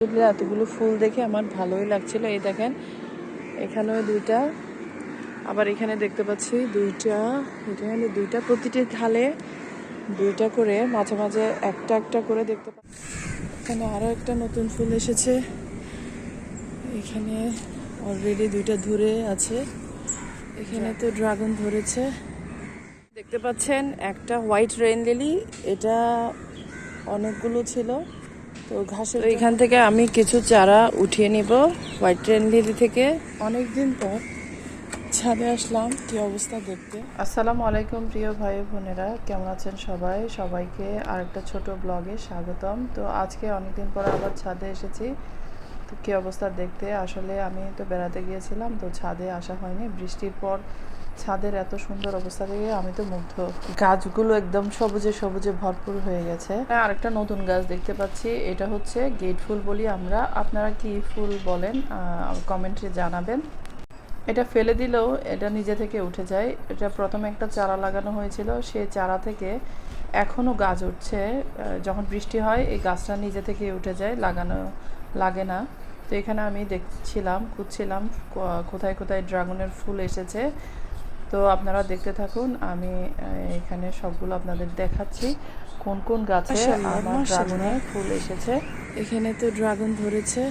এতগুলো ফুল দেখে আমার ভালোই লাগছিল। এই দেখেন এখানেও দুইটা, আবার এখানে দেখতে পাচ্ছি দুইটা, এখানে দুইটা, প্রতিটি ঢালে দুইটা করে, মাঝে মাঝে একটা একটা করে দেখতে পাচ্ছি। এখানে আরো একটা নতুন ফুল এসেছে, এখানে অলরেডি দুইটা ধরে আছে। এখানে তো ড্রাগন ধরেছে দেখতে পাচ্ছেন। একটা হোয়াইট রেইন লিলি, এটা অনেকগুলো ছিল তো ঘাসের। এখান থেকে আমি কিছু চারা উঠিয়ে নিব হোয়াইট রেইন লিলি থেকে। অনেকদিন পর ছাদে আসলাম কি অবস্থা দেখতে। আসসালামু আলাইকুম প্রিয় ভাই বোনেরা, কেমন আছেন সবাই? সবাইকে আরেকটা ছোট ব্লগে স্বাগতম। তো আজকে অনেকদিন পর আবার ছাদে এসেছি, তো কী অবস্থা দেখতে। আসলে আমি তো বেড়াতে গিয়েছিলাম, তো ছাদে আসা হয়নি। বৃষ্টির পর ছাদের এত সুন্দর অবস্থা দেখে আমি তো মুগ্ধ। গাছগুলো একদম সবুজে সবুজে ভরপুর হয়ে গেছে। আরেকটা নতুন গাছ দেখতে পাচ্ছি, এটা হচ্ছে গেট ফুল বলি আমরা। আপনারা কি ফুল বলেন কমেন্টে জানাবেন। এটা ফেলে দিলেও এটা নিজে থেকে উঠে যায়। এটা প্রথমে একটা চারা লাগানো হয়েছিল, সেই চারা থেকে এখনও গাছ উঠছে। যখন বৃষ্টি হয় এই গাছটা নিজে থেকে উঠে যায়, লাগানো লাগে না। তো এখানে আমি দেখছিলাম, খুঁজছিলাম কোথায় কোথায় ড্রাগনের ফুল এসেছে। তো আপনারা দেখতে থাকুন, আমি এখানে সবগুলো আপনাদের দেখাচ্ছি কোন কোন গাছে আমার ড্রাগনের ফুল এসেছে। এখানে তো ড্রাগন ধরেছে।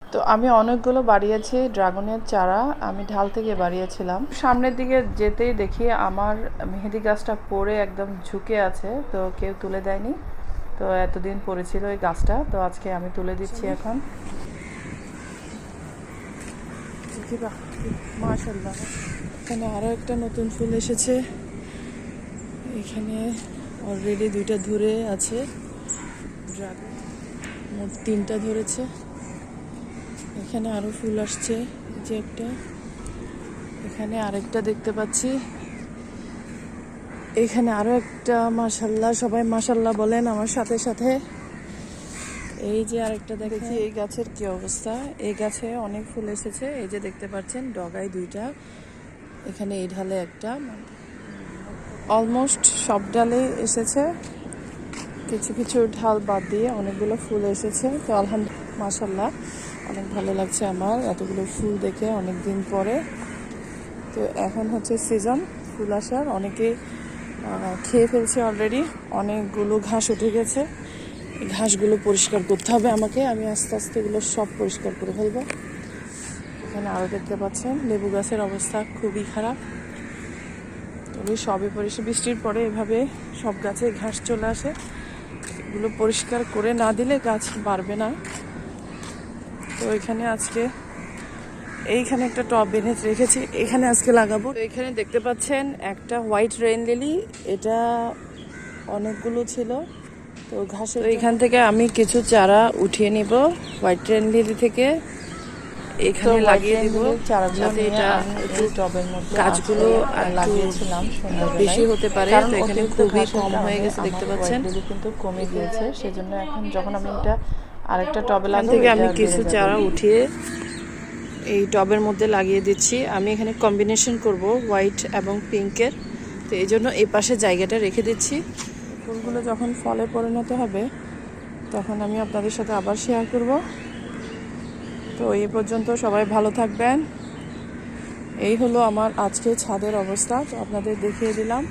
তো আমি অনেকগুলো বাড়িয়েছি ড্রাগনের চারা, আমি ঢাল থেকে বাড়িয়েছিলাম। সামনের দিকে যেতেই দেখি আমার মেহেদি গাছটা পড়ে একদম ঝুঁকে আছে, তো কেউ তুলে দেয়নি। তো এতদিন পড়েছিল এই গাছটা, তো আজকে আমি তুলে দিচ্ছি এখন। মাশাআল্লাহ, এখানে আরো একটা নতুন ফুল এসেছে। এখানে অলরেডি দুইটা ধরে আছে ড্রাগন, মোট তিনটা ধরেছে। এখানে আরো ফুল আসছে, যে একটা, এখানে আরেকটা দেখতে পাচ্ছি। এখানে আরো একটা। মাশাআল্লাহ, সবাই মাশাআল্লাহ বলেন আমার সাথে সাথে। এই যে আরেকটা দেখি এই গাছের কি অবস্থা। এই গাছে অনেক ফুল এসেছে, এই যে দেখতে পাচ্ছেন ডগায় দুইটা, এখানে এই ঢালে একটা। অলমোস্ট সব ডালে এসেছে, কিছু কিছু ঢাল বাদ দিয়ে অনেকগুলো ফুল এসেছে। তো আলহামদুলিল্লাহ, মাশাআল্লাহ, অনেক ভালো লাগছে আমার এতগুলো ফুল দেখে অনেক দিন পরে। তো এখন হচ্ছে সিজন ফুল আসার, অনেকে খেয়ে ফেলছে অলরেডি। অনেকগুলো ঘাস উঠে গেছে, এই ঘাসগুলো পরিষ্কার করতে হবে আমাকে। আমি আস্তে আস্তে এগুলো সব পরিষ্কার করে ফেলবো। এখানে আরও দেখতে পাচ্ছেন লেবু গাছের অবস্থা খুবই খারাপ। তবে সবই পরিষ্কার, বৃষ্টির পরে এভাবে সব গাছে ঘাস চলে আসে, এগুলো পরিষ্কার করে না দিলে গাছ বাড়বে না। তো এখানে আজকে এইখানে একটা টব এনে রেখেছি, এখানে আজকে লাগাবো। তো এখানে দেখতে পাচ্ছেন একটা হোয়াইট রেইন লিলি, এটা অনেকগুলো ছিল তো ঘাসে। তো এখান থেকে আমি কিছু চারা উঠিয়ে নিব হোয়াইট রেইন লিলি থেকে, এখানে লাগিয়ে দিব, যাতে এটা একটু টবের মধ্যে গাছগুলো লাগিয়েছিলাম বেশি হতে পারে। তো এখানে খুবই কম হয়ে গেছে দেখতে পাচ্ছেন, কিন্তু কমে গিয়েছে। সেজন্য এখন যখন আমি এটা আরেকটা টবে লাগাবো, থেকে আমি কিছু চারা উঠিয়ে এই টবের মধ্যে লাগিয়ে দিচ্ছি। আমি এখানে কম্বিনেশন করব হোয়াইট এবং পিঙ্কের, তো এই জন্য এই পাশে জায়গাটা রেখে দিচ্ছি। ফুলগুলো যখন ফলে পরিণত হবে তখন আমি আপনাদের সাথে আবার শেয়ার করব। তো এই পর্যন্ত সবাই ভালো থাকবেন। এই হলো আমার আজকে ছাদের অবস্থা, তো আপনাদের দেখিয়ে দিলাম।